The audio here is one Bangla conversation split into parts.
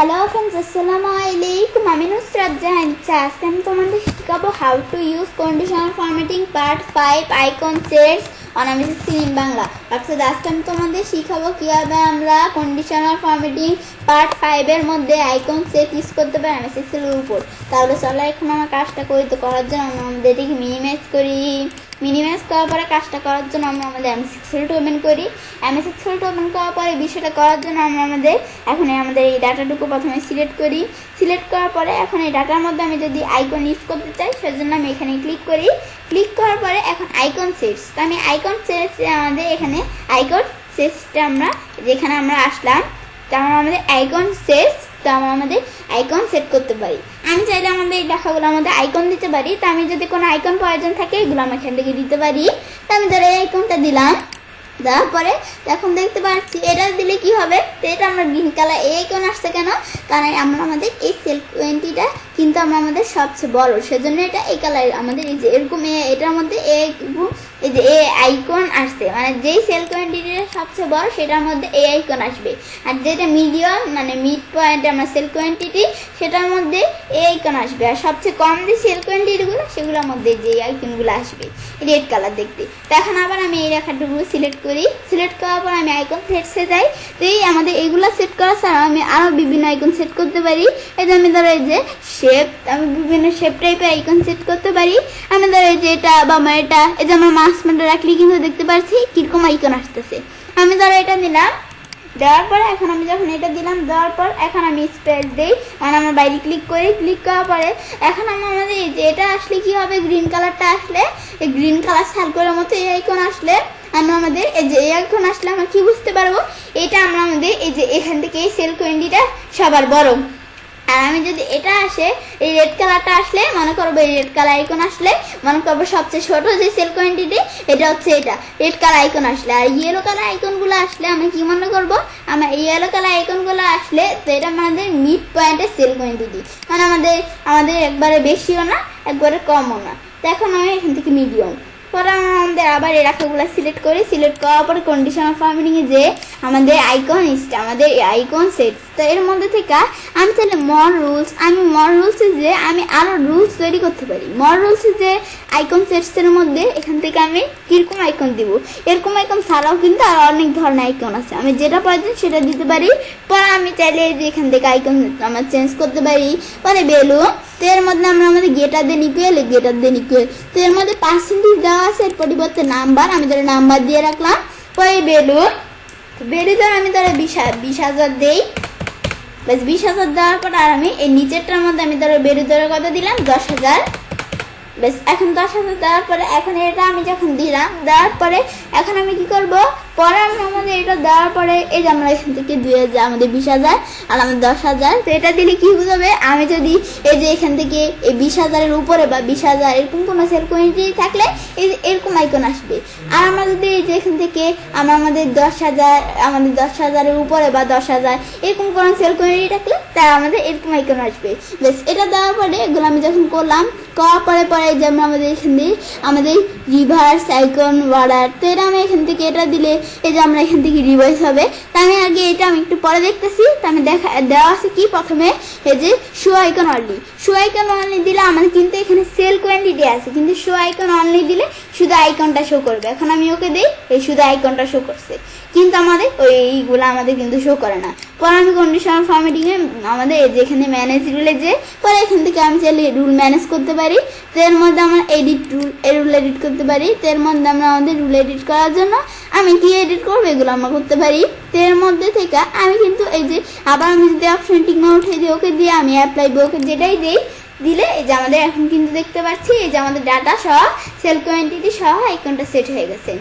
হ্যালো ফ্রেন্ডস, আসসালামু আলাইকুম। আমি নুসরাত জাহান। আজকে আমি তোমাদের শেখাবো how to use conditional formatting part 5 icon sets on MS Excel in Bangla. অর্থাৎ আজকে আমি তোমাদের শিখাবো কিভাবে আমরা কন্ডিশনাল ফরম্যাটিং পার্ট 5 এর মধ্যে আইকন সেট ইউজ করতে পারি এমএস এক্সেল এর উপর। তাহলে চলো এখন আমার কাজটা করি। তো করার জন্য আমরা আমাদের এটাকে মিনিমাইজ করি। মিনিমাইজ করার পরে কাজটা করার জন্য আমরা আমাদের এমএস এক্সেলটা ওপেন করি। এমএস এক্সেলটা ওপেন করার পরে বিষয়টা করার জন্য আমরা আমাদের এই ডাটাটুকু প্রথমে সিলেক্ট করি। সিলেক্ট করার পরে এখন এই ডাটার মধ্যে আমি যদি আইকন ইউজ করতে চাই সেজন্য আমি এখানে ক্লিক করি। ক্লিক করার পরে এখন আইকন সেটস, তো আমি আইকন সেটস আমাদের এখানে আইকন সেটসটা আমরা যেখানে আমরা আসলাম, তো আমরা আমাদের আইকন সেটস, তো আমরা আমাদের আইকন সেট করতে পারি। আমি চাইলে আমাদের এই লেখাগুলো আমাদের আইকন দিতে পারি। তো আমি যদি কোনো আইকন প্রয়োজন থাকে এগুলো আমি এখান থেকে দিতে পারি। তো আমি ধরো এই আইকনটা দিলাম, দেওয়ার পরে এখন দেখতে পাচ্ছি এটা দিলে কি হবে, তো এটা আমরা গ্রিন কালার এই আইকন আসছে কেন, কারণ আমরা আমাদের এই সেল 20টা কিন্তু আমরা আমাদের সবচেয়ে বড়, সেজন্য এটা এই কালার আমাদের এই যে এরকম এটার মধ্যে এই যে এ আইকন আসছে, মানে যেই সেল 20টা সবচেয়ে বড় সেটার মধ্যে এই আইকন আসবে। আর যেটা মিডিয়াম মানে মিড পয়েন্ট আমরা সেল 20টি সেটার মধ্যে এই আইকন আসবে। আর সবচেয়ে কম যে সেল 20গুলো সেগুলোর মধ্যে যে আইকনগুলো আসবে রেড কালার দেখতে। তো এখন আবার আমি এই রেখাটুকু সিলেক্ট করি। সিলেক্ট করার পর আমি আইকন সেটসে যাই। তো এই আমাদের এইগুলো সেট করা ছাড়াও আমি আরও বিভিন্ন আইকন সেট করতে পারি। এই যে আমি ধরো এই যে শেপ, আমি বিভিন্ন শেপ টাইপের আইকন সেট করতে পারি। আমি ধরো এই যে এটা বা এটা, এই যে আমার মাস মেটা রাখলে কিন্তু দেখতে পাচ্ছি কিরকম আইকন আসতেছে। আমি ধরো এটা নিলাম, দেওয়ার পরে এখন আমি যখন এটা দিলাম, দেওয়ার পর এখন আমি স্পেস দিই, মানে আমার বাইরে ক্লিক করি। ক্লিক করার পরে এখন আমাদের এই যে এটা আসলে কি হবে, গ্রিন কালারটা আসলে এই গ্রিন কালার সার্কেলের মতো এই আইকন আসলে আমরা আমাদের এই যে এই আইকন আসলে আমরা কি বুঝতে পারবো, এটা আমরা আমাদের এই যে এখান থেকে এই সেল 20টা সবার বড়। আর আমি যদি এটা আসে এই রেড কালারটা আসলে মনে করবো এই রেড কালার আইকন আসলে মনে করবো সবচেয়ে ছোট যে সেল 20টি এটা হচ্ছে এটা রেড কালার আইকন আসলে। আর ইয়েলো কালার আইকনগুলো আসলে আমরা কি মনে করবো, আমরা ইয়েলো কালার আইকনগুলো আসলে তো এটা আমাদের মিড পয়েন্টের সেল 20টি, মানে আমাদের একবারে বেশিও না একবারে কমও না। তো এখন আমি এখান থেকে মিডিয়াম পরে আমাদের আবার এই রেখাগুলো সিলেক্ট করি। সিলেক্ট করার পরে কন্ডিশনাল ফরম্যাটিংয়ে যে আমাদের আইকন আমাদের আইকন সেট, তো এর মধ্যে থেকে আমি তাহলে মর রুলসে যে আমি আরও রুলস তৈরি করতে পারি। মর রুলসে যে আইকন সেটসের মধ্যে এখান থেকে আমি কীরকম আইকন দিব, এরকম আইকন ছাড়াও কিন্তু আরও অনেক ধরনের আইকন আছে, আমি যেটা প্রয়োজন সেটা দিতে পারি। পরে আমি চাইলে যে এখান থেকে আইকন আমরা চেঞ্জ করতে পারি। পরে বেলুন, তো এর মধ্যে আমরা আমাদের গেটার দেন ইকুয়াল, তো এর মধ্যে পার্সেন্টেজ দেওয়া আছে, এর পরিবর্তে নাম্বার, আমি ধরে নাম্বার দিয়ে রাখলাম। পরে বেলুন ধরে আমি ধরে 20,000 দিই, বেশ 20,000 দেওয়ার পর আর আমি এই নিচেরটার মধ্যে আমি ধরে বেলুন ধরে কত দিলাম 10,000। বেশ এখন 10,000 দেওয়ার পরে এখন এটা আমি যখন দিলাম, দেওয়ার পরে এখন আমি কি করব, পরে আমরা আমাদের এটা দেওয়ার পরে এই যে আমরা এখান থেকে 2,000 আমাদের 20,000 আর আমাদের 10,000, তো এটা দিলে কি বুঝবে, আমি যদি এই যে এখান থেকে এই 20,000-এর উপরে বা 20,000 এরকম কোনো সেল কোয়ান্টিটি থাকলে এই এরকম আইকন আসবে। আর আমরা যদি এই যে এখান থেকে আমাদের 10,000-এর উপরে বা 10,000 এরকম কোনো সেল কোয়ান্টিটি থাকলে তাই আমাদের এরকম আইকন আসবে। বেশ এটা দেওয়ার পরে এগুলো আমি যখন করলাম, করার পরে যে আমাদের এখান থেকে আমাদের রিভার্স আইকন ওয়ার্ডার, তো এটা আমি এখান থেকে এটা দিলে এই যে আমরা এখান থেকে রিভার্স হবে। তা আমি আগে এটা আমি একটু পরে দেখতেছি। তা আমি দেওয়া আছে কি, প্রথমে এই যে শো আইকন অনলি দিলে আমাদের কিন্তু এখানে সেল কোয়ান্টিটি আছে, কিন্তু শো আইকন অনলি দিলে শুধু আইকনটা শো করবে। এখন আমি ওকে দিই, এই শুধু আইকনটা শো করছে, কিন্তু আমাদের এইগুলো আমাদের কিন্তু শো করে না। পরে আমি কন্ডিশনাল ফরম্যাটিংয়ে আমাদের এই যে এখানে ম্যানেজ রুলে যে পরে এখান থেকে আমি চাইলে রুল ম্যানেজ করতে পারি। তো এর মধ্যে আমরা রুল এডিট করতে পারি। তো এর মধ্যে আমরা আমাদের রুল এডিট করার জন্য আমি কি এডিট করবো এগুলো আমরা করতে পারি। তো এর মধ্যে থেকে আমি কিন্তু এই যে আবার আমি যদি অপশন টিক না উঠে দিই, ওকে দিয়ে আমি অ্যাপ্লাই ওকে যেটাই দিই দিলে এই যে আমাদের এখন কিন্তু দেখতে পাচ্ছি এই যে আমাদের ডাটা সহ সেল কোয়ান্টিটি সহ আইকনটা সেট হয়ে গেছে।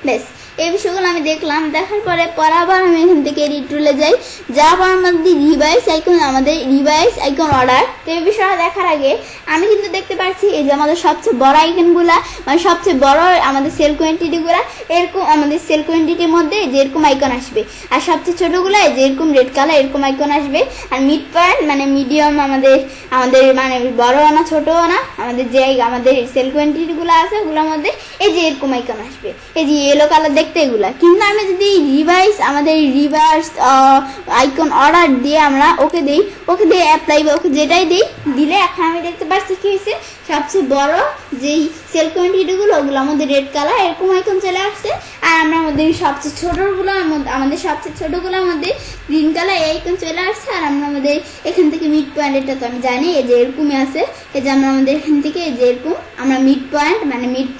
বেশ এই বিষয়গুলো আমি দেখলাম, দেখার পরে আবার আমি এখান থেকে এডিট রুলে যাই, যাওয়ার পর আমাদের রিভাইস আইকন অর্ডার। তো এই বিষয়টা দেখার আগে আমি কিন্তু দেখতে পাচ্ছি এই যে আমাদের সবচেয়ে বড় আইকনগুলা, মানে সবচেয়ে বড় আমাদের সেল কোয়ান্টিটিগুলা এরকম আমাদের সেল কোয়ান্টিটির মধ্যে যে এরকম আইকন আসবে, আর সবচেয়ে ছোটোগুলো যে এরকম রেড কালার এরকম আইকন আসবে। আর মিড পয়েন্ট মানে মিডিয়াম আমাদের মানে বড়ও না ছোটও না, আমাদের যে আমাদের সেল কোয়ান্টিটিগুলো আছে ওগুলোর মধ্যে এই যে এরকম আইকন আসবে। এই যে ইয়েলো কালার দেখতে এগুলা, কিন্তু আমি যদি রিভার্স আইকন অর্ডার দিয়ে আমরা ওকে দিয়ে অ্যাপ্লাই বা ওকে যেটাই দিলে এখন আমি দেখতে পাচ্ছি কি হয়েছে, সবচেয়ে বড় যেই সেল কোয়ান্টিটিগুলো ওগুলো আমাদের রেড কালার এরকম আইকন চলে আসছে, আর আমরা আমাদের সবচেয়ে ছোটগুলোর মধ্যে গ্রিন কালার আইকন চলে আসছে। আর আমরা আমাদের এখান থেকে মিড পয়েন্টটা তো আমি জানি এই যে এরকমই আছে, এই যে আমরা আমাদের এখান থেকে এই যে এরকম আমরা মিড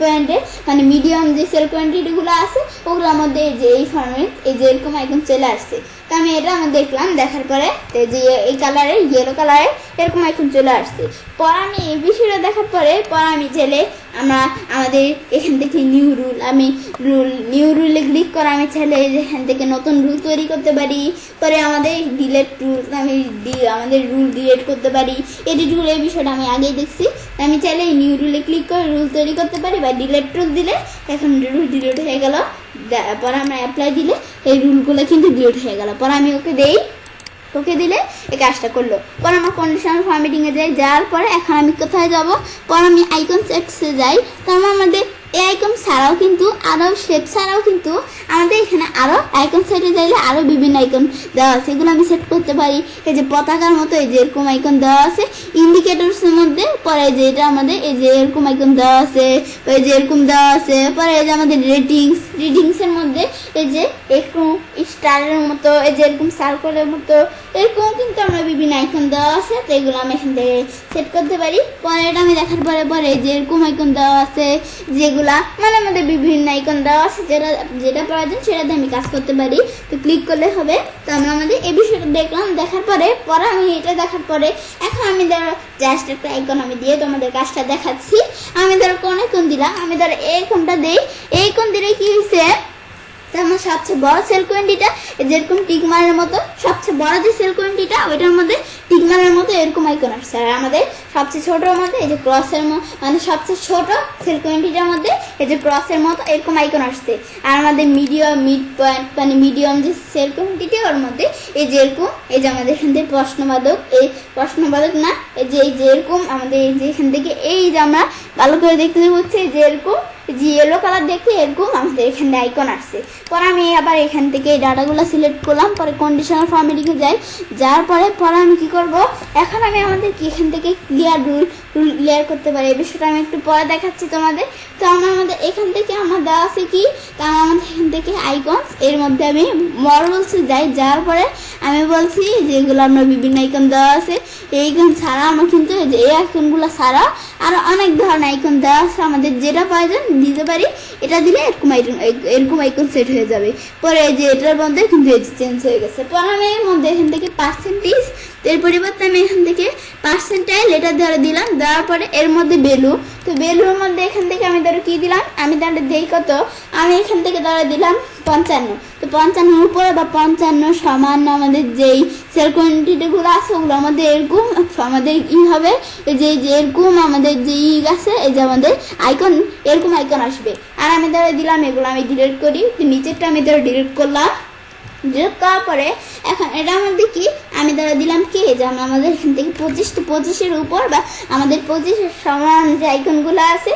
পয়েন্টে মানে মিডিয়াম যে সেল কোয়ান্টিটিগুলো আছে ওগুলোর মধ্যে এই যে এই ফর্মে এই যে এরকম আইকন চলে আসছে। তো আমি এটা আমার দেখলাম, দেখার পরে যে এই কালারে ইয়েলো কালারে এরকম আইকন চলে আসছে। পর আমি এই বিষয়টা দেখার পরে আমি চাইলে আমরা আমাদের এখান থেকে নিউ রুলে ক্লিক করে আমি চাইলে এখান থেকে নতুন রুল তৈরি করতে পারি। পরে আমাদের ডিলেট রুল আমাদের রুল ডিলেট করতে পারি, এডিট রুল এই বিষয়টা আমি আগেই দেখছি। আমি চাইলে নিউ রুলে ক্লিক করে রুল তৈরি করতে পারি বা ডিলেট রুল দিলে এখন রুল ডিলেট হয়ে গেল। পরে আমরা অ্যাপ্লাই দিলে এই রুলগুলো কিন্তু ডিলিট হয়ে গেল। পরে আমি ওকে দিলে এই কাজটা করলো। পরে আমরা কন্ডিশনাল ফরম্যাটিংয়ে যাওয়ার পরে এখন আমি কোথায় যাব, পরে আমি আইকন সেটসে যাই। তার আমাদের এই আইকন ছাড়াও কিন্তু আরও শেপ ছাড়াও কিন্তু আমাদের এখানে আরও আইকন সেটে যাইলে আরও বিভিন্ন আইকন দেওয়া আছে, এগুলো আমি সেট করতে পারি। এই যে পতাকার মতো এই যে এরকম আইকন দেওয়া আছে, ইন্ডিকেটরসের মধ্যে পরে যে এটা আমাদের এই যে এরকম আইকন দেওয়া আছে, এই যে এরকম দেওয়া আছে। পরে এই যে আমাদের রিডিংসের মধ্যে এই যে এরকম স্টারের মতো এই যে এরকম সার্কেলের মতো এরকম কিন্তু আমরা বিভিন্ন আইকন দেওয়া আছে, তো এগুলো আমি এখান থেকে সেট করতে পারি। পরে এটা আমি দেখার পরে যে এরকম আইকন দেওয়া আছে, যেগুলা মানে আমাদের বিভিন্ন আইকন দেওয়া আছে, যেটা প্রয়োজন সেটাতে আমি কাজ করতে পারি। তো ক্লিক করলে হবে। তো আমরা আমাদের এই বিষয়টা দেখলাম, দেখার পরে আমি এটা দেখার পরে এখন আমি ধরো জাস্ট একটা আইকন আমি দিয়ে তোমাদের কাজটা দেখাচ্ছি। আমি ধরো কোন আইকন দিলাম, আমি ধরো এই আইকনটা দিই, এই আইকন দিলে কি হয়েছে, আমার সবচেয়ে বড় সেল কোয়ান্টিটা যেরকম টিকমারের মতো সবচেয়ে বড় যে সেল কোয়ান্টিটা ওইটার মধ্যে টিকমারের মতো এরকম আইকন আসছে। আর আমাদের সবচেয়ে ছোটোর মধ্যে এই যে ক্রসের মানে সবচেয়ে ছোট সেল কোয়ান্টিটার মধ্যে এই যে ক্রসের মতো এরকম আইকন আসছে। আর আমাদের মিড পয়েন্ট মানে মিডিয়াম যে সেল কোয়ান্টিটি ওর মধ্যে এই যে এরকম এই যে আমাদের এখান থেকে প্রশ্নবাদক না এই যে এরকম আমাদের এই যে এখান থেকে এই যে আমরা ভালো করে দেখতে হচ্ছে যে এরকম যে ইয়েলো কালার দেখতে এরকম আমাদের এখানে আইকন আসছে। পরে আমি আবার এখান থেকে এই ডাটাগুলো সিলেক্ট করলাম, পরে কন্ডিশনাল ফরম্যাটিংয়ে যাওয়ার পরে আমি কি করব, এখন আমি আমাদের কি এখান থেকে রুল ক্লিয়ার করতে পারি, এই বিষয়টা আমি একটু পরে দেখাচ্ছি তোমাদের। তো আমাদের এখান থেকে আমার দেওয়া আছে কি, তা আমাদের এখান থেকে আইকন এর মধ্যে আমি মর রুলসে যাওয়ার পরে আমি বলছি যেগুলো আমরা বিভিন্ন আইকন দেওয়া আছে, এই আইকন ছাড়া আমরা কিন্তু এই আইকনগুলো ছাড়া আরও অনেক ধরনের আইকন দেওয়া আছে, আমাদের যেটা প্রয়োজন দিতে পারি। এটা দিলে এরকম আইকন সেট হয়ে যাবে। পরে এই যে এটার মধ্যে কিন্তু চেঞ্জ হয়ে গেছে। পরে আমি এর মধ্যে এখান থেকে পার্সেন্টেজ এর পরিবর্তে আমি এখান থেকে পার্সেন্টাইল এটা ধরে দিলাম, দেওয়ার পরে এর মধ্যে ভ্যালু, তো ভ্যালুর মধ্যে এখান থেকে আমি ধরো কি দিলাম, আমি তাহলে দেই কত, আমি এখান থেকে ধরে দিলাম 55। তো 55 উপরে বা 55 সমান আমাদের যেই সেল কোয়ান্টিটিগুলো আছে ওগুলো আমাদের এরকম আমাদের হবে যে এরকম আমাদের যে আছে এই যে আমাদের আইকন এরকম আইকন আসবে। আর আমি ধরে দিলাম এগুলো আমি ডিলিট করি, নিচেরটা আমি ধরে ডিলিট করলাম। ডিলিট করার পরে এখন এটার মধ্যে কি আমি ধরে দিলাম কি যে আমাদের এখান থেকে 25 উপর বা আমাদের 25 সমান যে আইকনগুলো আছে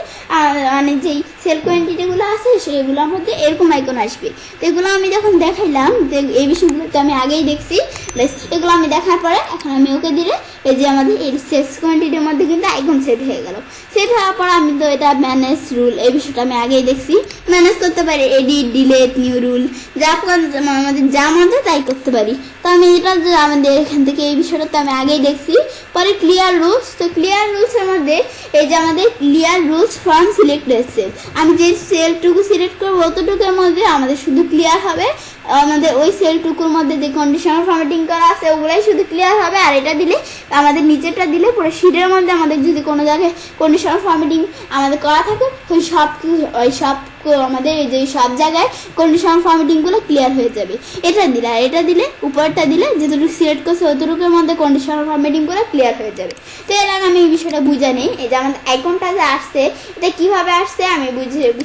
মানে যেই সেল কোয়ান্টিটিগুলো আছে সেগুলোর মধ্যে এরকম আইকন আসবে। তো এগুলো আমি যখন দেখাইলাম এই বিষয়গুলো তো আমি আগেই দেখছি, বেশ এগুলো আমি দেখার পরে এখন আমি ওকে দিলে এই যে আমাদের এই সেল কোয়ান্টিটির মধ্যে কিন্তু আইকন সেট হয়ে গেল। সেট হওয়ার পর আমি তো এটা ম্যানেজ রুল এই বিষয়টা আমি আগেই দেখছি, ম্যানেজ করতে পারি এডিট ডিলেট নিউ রুল আমাদের যা মন চায় তাই করতে পারি। তো আমি এটা আমাদের এখান থেকে এই বিষয়টা তো আমি আগেই দেখছি। পরে ক্লিয়ার রুলস, তো ক্লিয়ার রুলসের মধ্যে এই যে আমাদের clear rules from selected sell, আমি যে সেলটুকু সিলেক্ট করবো অতটুকুর মধ্যে আমাদের শুধু ক্লিয়ার হবে, আমাদের ওই সেলটুকুর মধ্যে যে কন্ডিশনাল ফরম্যাটিং করা আছে ওগুলাই শুধু ক্লিয়ার হবে। আর এটা দিলে আমাদের নিচেরটা দিলে পুরো শিটের মধ্যে আমাদের যদি কোনো জায়গায় কন্ডিশনাল ফরম্যাটিং আমাদের করা থাকে ওই সব আমাদের এই যে সব জায়গায় কন্ডিশনাল ফরম্যাটিংগুলো ক্লিয়ার হয়ে যাবে। এটা দিলে উপরটা দিলে যেটুকু সিলেক্ট করছে অতটুকুর মধ্যে কন্ডিশনাল ফরম্যাটিংগুলো ক্লিয়ার হয়ে যাবে। তো এর আগে আমি এই বিষয়টা বুঝে নিই, এই যে আমাদের আইকনটা যে আসছে এটা কীভাবে আসছে আমি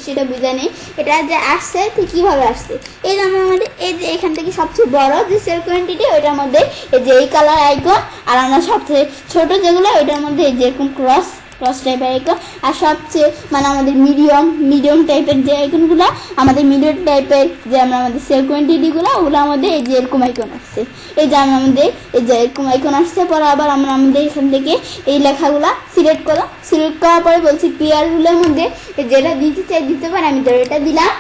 সেটা বুঝে নিই, এটা যে আসছে তো কীভাবে আসছে। এই যে আমাদের এই যে এখান থেকে সবচেয়ে বড় যে সেল কোয়ান্টিটি ওইটার মধ্যে এই যে এই কালার আইকন, আর আমরা সবচেয়ে ছোট যেগুলো ওইটার মধ্যে যেরকম ক্রস ক্রস টাইপের আইকন। আর সবচেয়ে মানে আমাদের মিডিয়াম টাইপের যে আইকনগুলো, আমাদের মিডিয়াম টাইপের যে আমাদের সেল কোয়ান্টিটিগুলো, ওগুলো আমাদের এই যে এরকম আইকন আসছে। এই যে আমাদের এই যে এরকম আইকন আসছে, পরে আবার আমরা আমাদের এখান থেকে এই লেখাগুলো সিলেক্ট করার পরে বলছি ক্লিয়ার রুলের মধ্যে যেটা দিতে চাই দিতে পারে, আমি এটা দিলাম।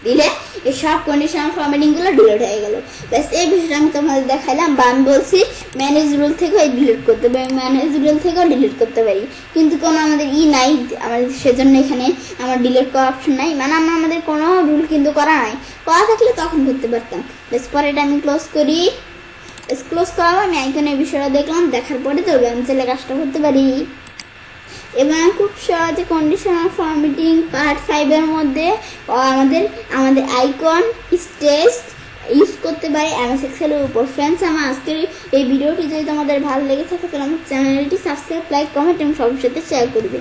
দিলে এই সব কন্ডিশনাল ফরম্যাটিংগুলো ডিলিট হয়ে গেল। ব্যাস এই বিষয়টা আমি তোমাদের দেখাইলাম। বা আমি বলছি ম্যানেজ রুল থেকেও ডিলিট করতে পারি, ম্যানেজ রুল থেকেও ডিলিট করতে পারি, কিন্তু কোনো আমাদের নাই আমাদের, সেজন্য এখানে আমার ডিলিট করার অপশন নাই। মানে আমাদের কোনো রুল কিন্তু করা নাই, করা থাকলে তখন করতে পারতাম। ব্যাস পরে এটা আমি ক্লোজ করি। ক্লোজ করাবো, আমি আইকনের বিষয়টা দেখলাম, দেখার পরে তো আমি চাইলে কাজটা করতে পারি। এবং খুব সহজে কন্ডিশনাল ফরম্যাটিং পার্ট 5 মধ্যে আমাদের আইকন স্টেজ ইউজ করতে পারি এমএস এক্সেলের উপর। ফ্রেন্ডস, আমার আজকের এই ভিডিওটি যদি তোমাদের ভালো লেগে থাকে তাহলে আমার চ্যানেলটি সাবস্ক্রাইব, লাইক, কমেন্ট এবং সবার সাথে শেয়ার করবে।